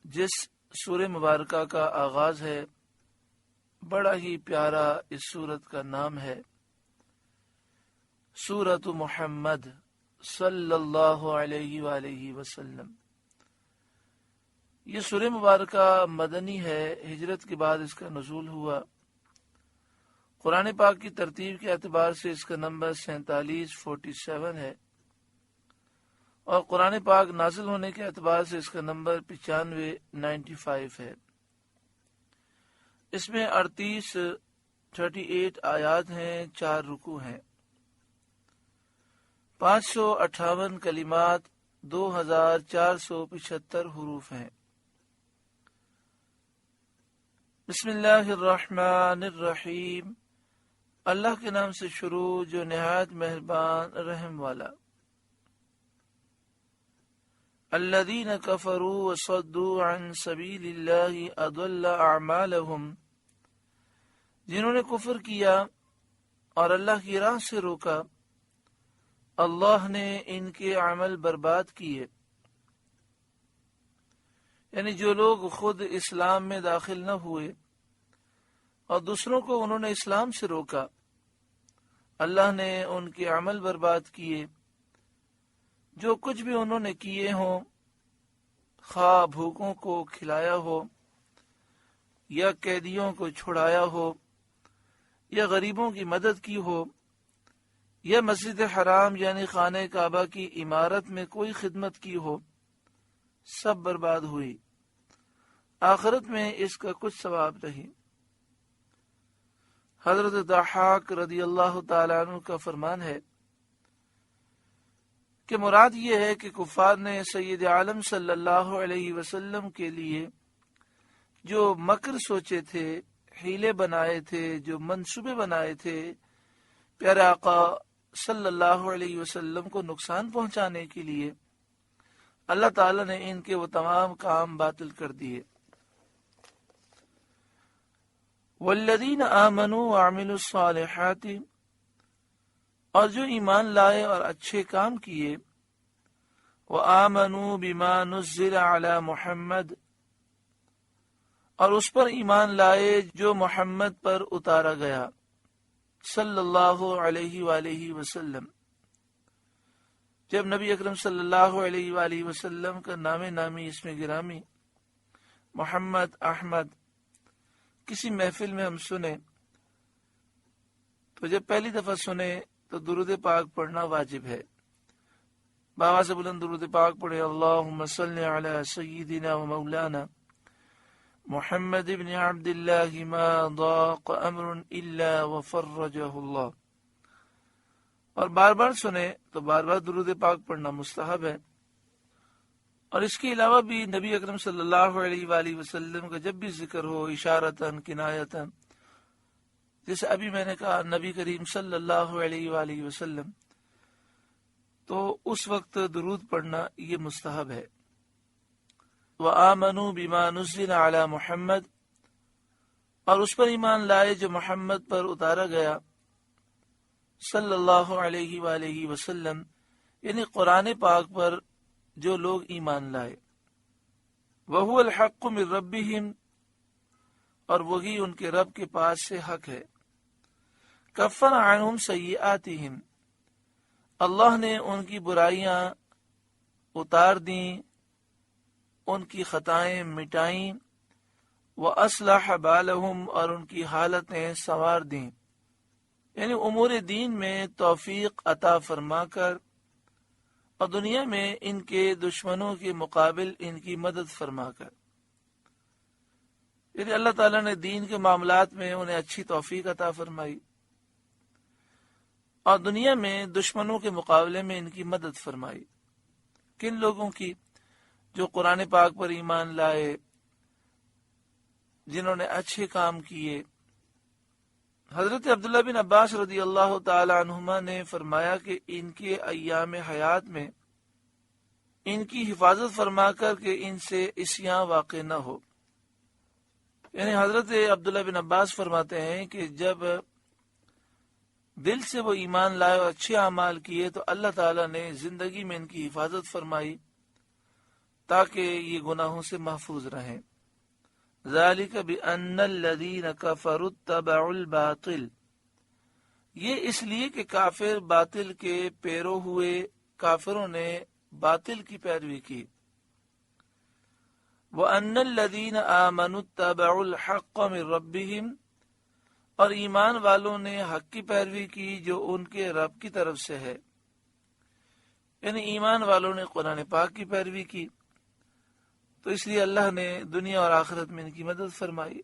جس سورہ مبارکہ کا آغاز ہے، بڑا ہی پیارا اس سورت کا نام ہے سورۃ محمد صلی اللہ علیہ وآلہ وسلم۔ یہ سورہ مبارکہ مدنی ہے، ہجرت کے بعد اس کا نزول ہوا۔ قرآن پاک کی ترتیب کے اعتبار سے اس کا نمبر 47 ہے، اور قرآن پاک نازل ہونے کے اعتبار سے اس کا نمبر 95 ہے۔ اس میں 38 آیات ہیں، 4 رکوع ہیں، 558 کلمات، 2475 حروف ہیں۔ بسم اللہ الرحمن الرحیم، اللہ کے نام سے شروع جو نہایت مہربان رحم والا۔ الذین کفروا وصدوا عن سبیل اللہ اضل اعمالهم، جنہوں نے کفر کیا اور اللہ کی راہ سے روکا، اللہ نے ان کے عمل برباد کیے۔ یعنی جو لوگ خود اسلام میں داخل نہ ہوئے اور دوسروں کو انہوں نے اسلام سے روکا، اللہ نے ان کے عمل برباد کیے۔ جو کچھ بھی انہوں نے کیے ہوں، خواہ بھوکوں کو کھلایا ہو، یا قیدیوں کو چھڑایا ہو، یا غریبوں کی مدد کی ہو، یا مسجد حرام یعنی خانہ کعبہ کی عمارت میں کوئی خدمت کی ہو، سب برباد ہوئی، آخرت میں اس کا کچھ ثواب نہیں۔ حضرت ضحاک رضی اللہ تعالیٰ عنہ کا فرمان ہے کہ مراد یہ ہے کہ کفار نے سید عالم صلی اللہ علیہ وسلم کے لیے جو مکر سوچے تھے، حیلے بنائے تھے، جو منصوبے بنائے تھے، پیارے آقا صلی اللہ علیہ وسلم کو نقصان پہنچانے کے لیے، اللہ تعالیٰ نے ان کے وہ تمام کام باطل کر دیے۔ والذین آمنوا وعملوا الصالحات، اور جو ایمان لائے اور اچھے کام کیے، وآمنوا بما نزل علی محمد، اور اس پر ایمان لائے جو محمد پر اتارا گیا صلی اللہ علیہ وآلہ وسلم۔ جب نبی اکرم صلی اللہ علیہ وآلہ وسلم کا نام نامی اسم گرامی محمد احمد کسی محفل میں ہم سنیں تو جب پہلی دفعہ سنیں تو درود پاک پڑھنا واجب ہے۔ بابا سے بلند درود پاک پڑھے، اللہم صلی علی سیدنا و مولانا محمد ابن عبداللہ ما ضاق امر الا وفرجہ اللہ، اور بار بار سنیں تو بار بار درود پاک پڑھنا مستحب ہے۔ اور اس کے علاوہ بھی نبی اکرم صلی اللہ علیہ وآلہ وسلم کا جب بھی ذکر ہو، اشارتاً کنایتاً، جیسے ابھی میں نے کہا نبی کریم صلی اللہ علیہ وآلہ وسلم، تو اس وقت درود پڑھنا یہ مستحب ہے۔ وآمنوا بما نزل علی محمد، اور اس پر ایمان لائے جو محمد پر اتارا گیا صلی اللہ علیہ وآلہ وسلم، یعنی قرآن پاک پر جو لوگ ایمان لائے۔ وَهُوَ الْحَقُّ مِن رَبِّهِمْ، اور وہی ان کے رب کے پاس سے حق ہے۔ کفر عنہم سیئاتہم، اللہ نے ان کی برائیاں اتار دیں، ان کی خطائیں مٹائیں، وَأَصْلَحَ بَالَهُمْ، اور ان کی حالتیں سنوار دیں، یعنی امور دین میں توفیق عطا فرما کر، اور دنیا میں ان کے دشمنوں کے مقابل ان کی مدد فرما کر، یعنی اللہ تعالیٰ نے دین کے معاملات میں انہیں اچھی توفیق عطا فرمائی، اور دنیا میں دشمنوں کے مقابلے میں ان کی مدد فرمائی۔ کن لوگوں کی؟ جو قرآن پاک پر ایمان لائے، جنہوں نے اچھے کام کیے۔ حضرت عبداللہ بن عباس رضی اللہ تعالی عنہما نے فرمایا کہ ان کے ایام حیات میں ان کی حفاظت فرما کر کہ ان سے عصیاں واقع نہ ہو۔ یعنی حضرت عبداللہ بن عباس فرماتے ہیں کہ جب دل سے وہ ایمان لائے اور اچھے اعمال کیے تو اللہ تعالیٰ نے زندگی میں ان کی حفاظت فرمائی، تاکہ یہ گناہوں سے محفوظ رہیں۔ ذالک بأن الذین کفروا اتبعوا الباطل، یہ اس لیے کہ کافر باطل کے پیرو ہوئے، کافروں نے باطل کی پیروی کی۔ وَأَنَّ الَّذِينَ آمَنُوا اتَّبَعُوا الْحَقَّ مِن رَبِّهِمْ، اور ایمان والوں نے حق کی پیروی کی جو ان کے رب کی طرف سے ہے، یعنی ایمان والوں نے قرآن پاک کی پیروی کی، تو اس لیے اللہ نے دنیا اور آخرت میں ان کی مدد فرمائی۔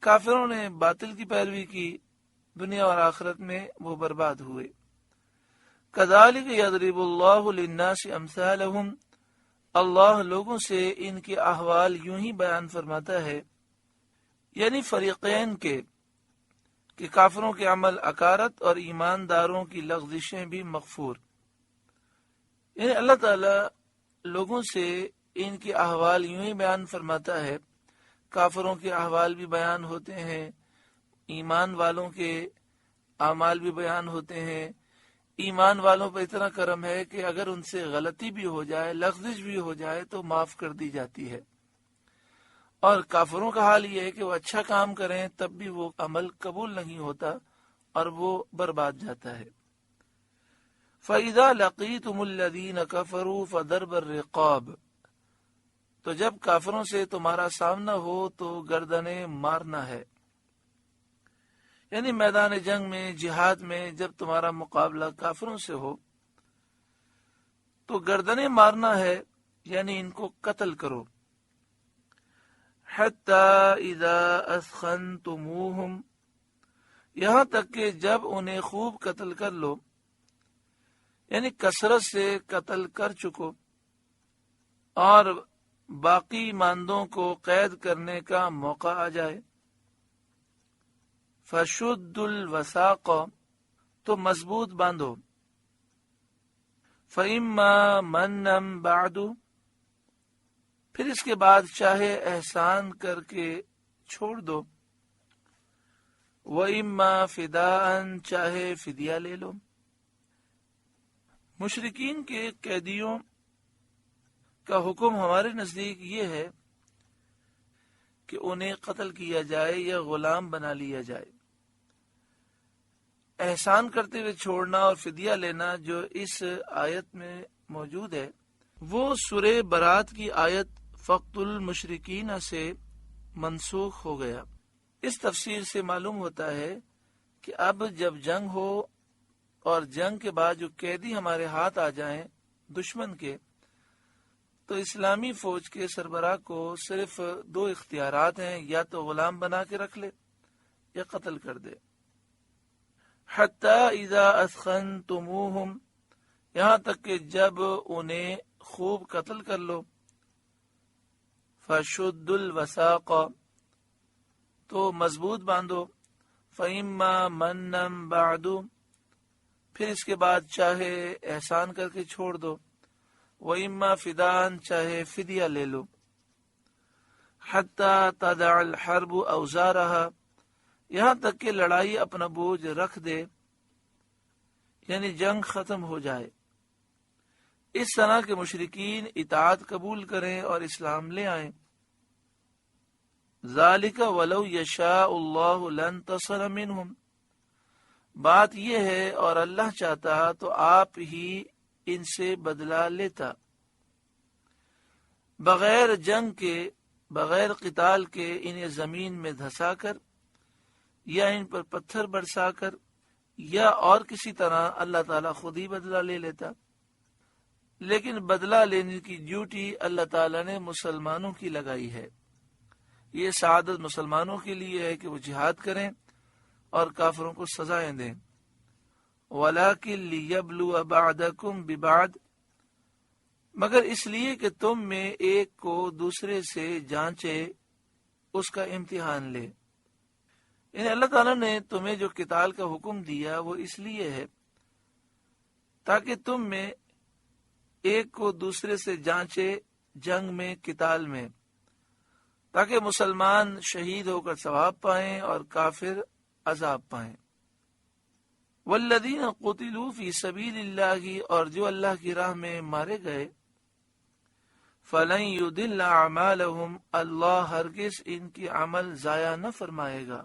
کافروں نے باطل کی پیروی کی، دنیا اور آخرت میں وہ برباد ہوئے۔ کذالک یضرب اللہ للناس امثالہم، اللہ لوگوں سے ان کے احوال یوں ہی بیان فرماتا ہے، یعنی فریقین کے، کہ کافروں کے عمل اکارت اور ایمانداروں کی لغزشیں بھی مغفور، یعنی اللہ تعالی لوگوں سے ان کے احوال یوں ہی بیان فرماتا ہے، کافروں کے احوال بھی بیان ہوتے ہیں، ایمان والوں کے اعمال بھی بیان ہوتے ہیں۔ ایمان والوں پر اتنا کرم ہے کہ اگر ان سے غلطی بھی ہو جائے، لغزش بھی ہو جائے تو معاف کر دی جاتی ہے، اور کافروں کا حال یہ ہے کہ وہ اچھا کام کریں تب بھی وہ عمل قبول نہیں ہوتا اور وہ برباد جاتا ہے۔ فَإِذَا لَقِيتُمُ الَّذِينَ كَفَرُوا فَضَرْبَ الرِّقَابِ، تو جب کافروں سے تمہارا سامنا ہو تو گردنیں مارنا ہے، یعنی میدان جنگ میں، جہاد میں جب تمہارا مقابلہ کافروں سے ہو تو گردنیں مارنا ہے، یعنی ان کو قتل کرو۔ حَتَّى إِذَا أَثْخَنْتُمُوهُمْ، یہاں تک کہ جب انہیں خوب قتل کر لو، یعنی کثرت سے قتل کر چکو اور باقی ماندوں کو قید کرنے کا موقع آ جائے۔ فَشُدُّوا الْوَثَاقَ، تو مضبوط باندھو۔ فَإِمَّا مَنًّا بَعْدُ، پھر اس کے بعد چاہے احسان کر کے چھوڑ دو۔ وَإِمَّا فِدَاءً، چاہے فدیہ لے لو۔ مشرکین کے قیدیوں کا حکم ہمارے نزدیک یہ ہے کہ انہیں قتل کیا جائے یا غلام بنا لیا جائے۔ احسان کرتے ہوئے چھوڑنا اور فدیہ لینا جو اس آیت میں موجود ہے وہ سورہ برات کی آیت فقت المشرکین سے منسوخ ہو گیا۔ اس تفسیر سے معلوم ہوتا ہے کہ اب جب جنگ ہو اور جنگ کے بعد جو قیدی ہمارے ہاتھ آ جائیں دشمن کے، تو اسلامی فوج کے سربراہ کو صرف 2 اختیارات ہیں، یا تو غلام بنا کے رکھ لے یا قتل کر دے۔ حَتَّى إِذَا أَثْخَنْتُمُوهُمْ، یہاں تک کہ جب انہیں خوب قتل کر لو۔ فَشُدُّوا الْوَثَاقَ، تو مضبوط باندھو۔ فَإِمَّا مَنًّا بَعْدُ، پھر اس کے بعد چاہے احسان کر کے چھوڑ دو۔ وَإِمَّا فِدَاءً، چاہے فدیہ لے لو۔ حَتَّى تَضَعَ الْحَرْبُ أَوْزَارَهَا، یہاں تک کہ لڑائی اپنا بوجھ رکھ دے، یعنی جنگ ختم ہو جائے۔ اس طرح کے مشرکین اطاعت قبول کریں اور اسلام لے آئیں۔ ذَلِكَ وَلَوْ يَشَاءُ اللَّهُ لَانتَصَرَ مِنْهُمْ، بات یہ ہے اور اللہ چاہتا تو آپ ہی ان سے بدلہ لیتا، بغیر جنگ کے، بغیر قتال کے انہیں زمین میں دھسا کر یا ان پر پتھر برسا کر یا اور کسی طرح اللہ تعالیٰ خود ہی بدلہ لے لیتا، لیکن بدلہ لینے کی ڈیوٹی اللہ تعالیٰ نے مسلمانوں کی لگائی ہے۔ یہ سعادت مسلمانوں کے لیے ہے کہ وہ جہاد کریں اور کافروں کو سزائیں دیں۔ وَلَٰكِن لِيَبْلُوَ بَعْضَكُم بِبَعْضٍ، مگر اس لیے کہ تم میں ایک کو دوسرے سے جانچے، اس کا امتحان لے۔ یعنی اللہ تعالیٰ نے تمہیں جو قتال کا حکم دیا وہ اس لیے ہے تاکہ تم میں ایک کو دوسرے سے جانچے جنگ میں، قتال میں، تاکہ مسلمان شہید ہو کر ثواب پائیں اور کافر عذاب پائیں۔ والذین قتلوا فی سبیل اللہ، اور جو اللہ کی راہ میں مارے گئے، فَلَن يُضِلَّ أَعْمَالَهُمْ، اللہ ہرگز ان کی عمل ضائع نہ فرمائے گا،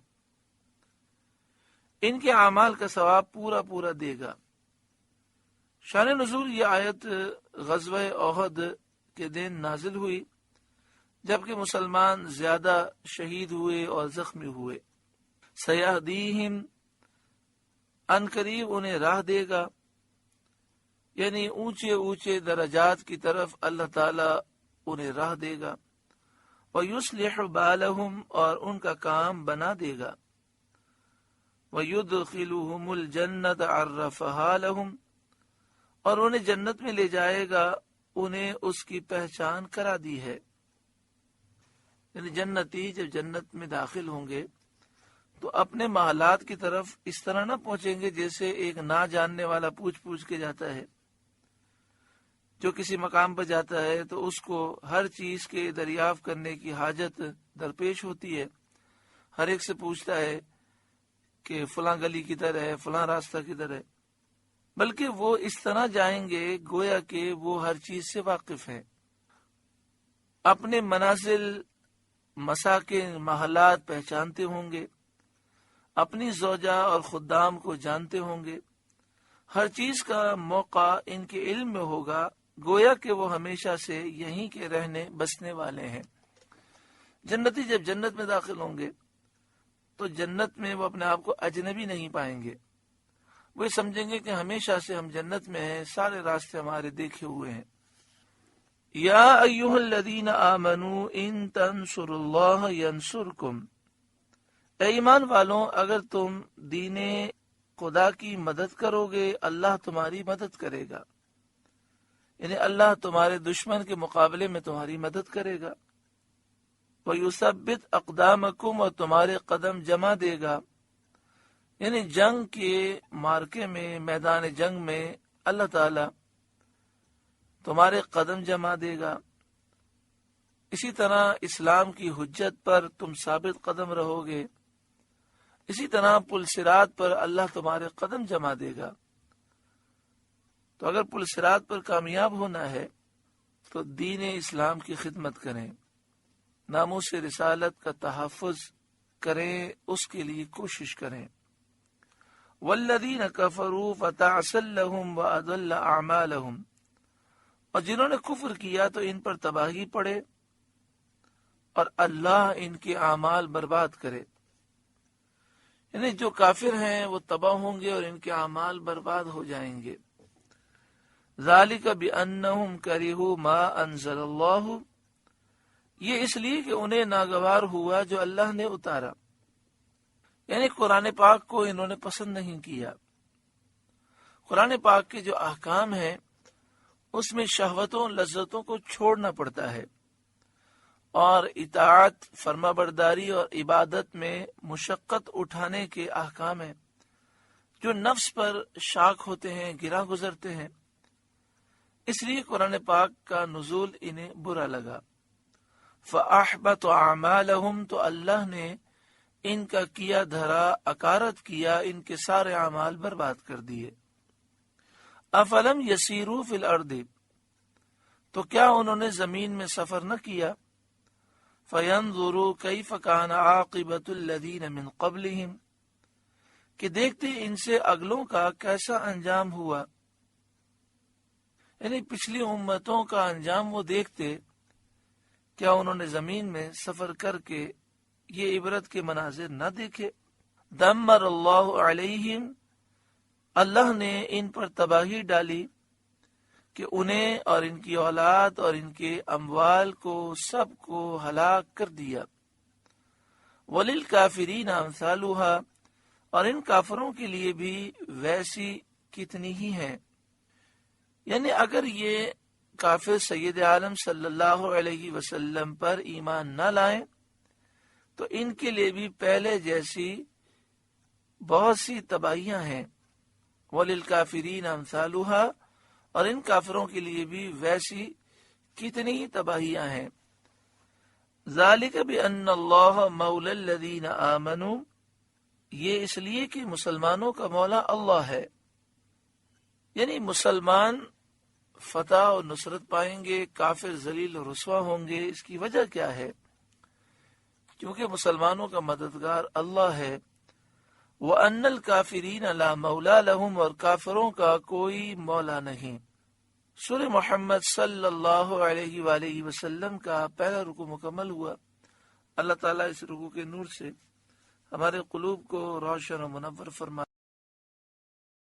ان کے اعمال کا ثواب پورا پورا دے گا۔ شان نزول یہ آیت غزوہ احد کے دن نازل ہوئی جبکہ مسلمان زیادہ شہید ہوئے اور زخمی ہوئے۔ سیہدیہم، ان قریب انہیں راہ دے گا، یعنی اونچے اونچے درجات کی طرف اللہ تعالی انہیں راہ دے گا۔ وَيُصْلِحُ بَالَهُمْ، اور ان کا کام بنا دے گا۔ وَيُدْخِلُهُمُ الْجَنَّةَ عَرَّفَهَا لَهُمْ، اور انہیں جنت میں لے جائے گا، انہیں اس کی پہچان کرا دی ہے۔ یعنی جنتی جب جنت میں داخل ہوں گے تو اپنے محلات کی طرف اس طرح نہ پہنچیں گے جیسے ایک نہ جاننے والا پوچھ پوچھ کے جاتا ہے۔ جو کسی مقام پر جاتا ہے تو اس کو ہر چیز کے دریافت کرنے کی حاجت درپیش ہوتی ہے، ہر ایک سے پوچھتا ہے کہ فلاں گلی کدھر ہے، فلاں راستہ کدھر ہے، بلکہ وہ اس طرح جائیں گے گویا کہ وہ ہر چیز سے واقف ہے، اپنے منازل، مساکن، محلات پہچانتے ہوں گے، اپنی زوجہ اور خدام کو جانتے ہوں گے، ہر چیز کا موقع ان کے علم میں ہوگا، گویا کہ وہ ہمیشہ سے یہیں کے رہنے بسنے والے ہیں۔ جنتی جب جنت میں داخل ہوں گے تو جنت میں وہ اپنے آپ کو اجنبی نہیں پائیں گے، وہ سمجھیں گے کہ ہمیشہ سے ہم جنت میں ہیں، سارے راستے ہمارے دیکھے ہوئے ہیں۔ یا ایھا الذین آمنوا ان تنصروا اللہ ینصرکم، اے ایمان والوں اگر تم دین خدا کی مدد کرو گے اللہ تمہاری مدد کرے گا، یعنی اللہ تمہارے دشمن کے مقابلے میں تمہاری مدد کرے گا۔ وَيُثَبِّتْ أَقْدَامَكُمْ، اور تمہارے قدم جمع دے گا، یعنی جنگ کے مارکے میں، میدان جنگ میں اللہ تعالی تمہارے قدم جمع دے گا۔ اسی طرح اسلام کی حجت پر تم ثابت قدم رہو گے، اسی طرح پل صراط پر اللہ تمہارے قدم جمع دے گا۔ تو اگر پل صراط پر کامیاب ہونا ہے تو دین اسلام کی خدمت کریں، ناموس رسالت کا تحفظ کریں، اس کے لیے کوشش کریں۔ والذین کفروا فتعسا لهم واضل اعمالهم، اور جنہوں نے کفر کیا تو ان پر تباہی پڑے اور اللہ ان کے اعمال برباد کرے، یعنی جو کافر ہیں وہ تباہ ہوں گے اور ان کے اعمال برباد ہو جائیں گے۔ ذالک بانہم کرہوا ما انزل اللہ، یہ اس لیے کہ انہیں ناگوار ہوا جو اللہ نے اتارا، یعنی قرآن پاک کو انہوں نے پسند نہیں کیا۔ قرآن پاک کے جو احکام ہیں اس میں شہوتوں، لذتوں کو چھوڑنا پڑتا ہے، اور اطاعت، فرما برداری اور عبادت میں مشقت اٹھانے کے احکام ہیں جو نفس پر شاق ہوتے ہیں، گرا گزرتے ہیں۔ اس لیے قرآن پاک کا نزول انہیں برا لگا۔ فَأَحْبَطَ أَعْمَالَهُمْ، تو اللہ نے ان کا کیا دھرا اکارت کیا، ان کے سارے اعمال برباد کر دیے۔ افلم یسیروا فی الارض، تو کیا انہوں نے زمین میں سفر نہ کیا؟ فینظروا کیف کان عاقبۃ الذین من قبلہم، کہ دیکھتے ان سے اگلوں کا کیسا انجام ہوا، یعنی پچھلی امتوں کا انجام وہ دیکھتے، کیا انہوں نے زمین میں سفر کر کے یہ عبرت کے مناظر نہ دیکھے؟ دمر اللہ علیہم، اللہ نے ان پر تباہی ڈالی کہ انہیں اور ان کی اولاد اور ان کے اموال کو سب کو ہلاک کر دیا۔ وللکافرین امثالھا، اور ان کافروں کے لیے بھی ویسی کتنی ہی ہیں، یعنی اگر یہ کافر سید عالم صلی اللہ علیہ وسلم پر ایمان نہ لائیں تو ان کے لیے بھی پہلے جیسی بہت سی تباہیاں ہیں۔ وَلِلْكَافِرِينَ أَمْثَالُهَا، اور ان کافروں کے لیے بھی ویسی کتنی ہی تباہیاں ہیں۔ ذَلِكَ بِأَنَّ اللَّهَ مَوْلَى الَّذِينَ آمَنُوا، یہ اس لیے کہ مسلمانوں کا مولا اللہ ہے، یعنی مسلمان فتح اور نصرت پائیں گے، کافر ذلیل و رسوا ہوں گے۔ اس کی وجہ کیا ہے؟ کیونکہ مسلمانوں کا مددگار اللہ ہے۔ وَأَنَّ الْكَافِرِينَ لَا مَوْلَى لَهُمْ، اور کافروں کا کوئی مولا نہیں۔ سورہ محمد صلی اللہ علیہ وآلہ وسلم کا پہلا رکوع مکمل ہوا۔ اللہ تعالیٰ اس رکوع کے نور سے ہمارے قلوب کو روشن و منور فرمائے۔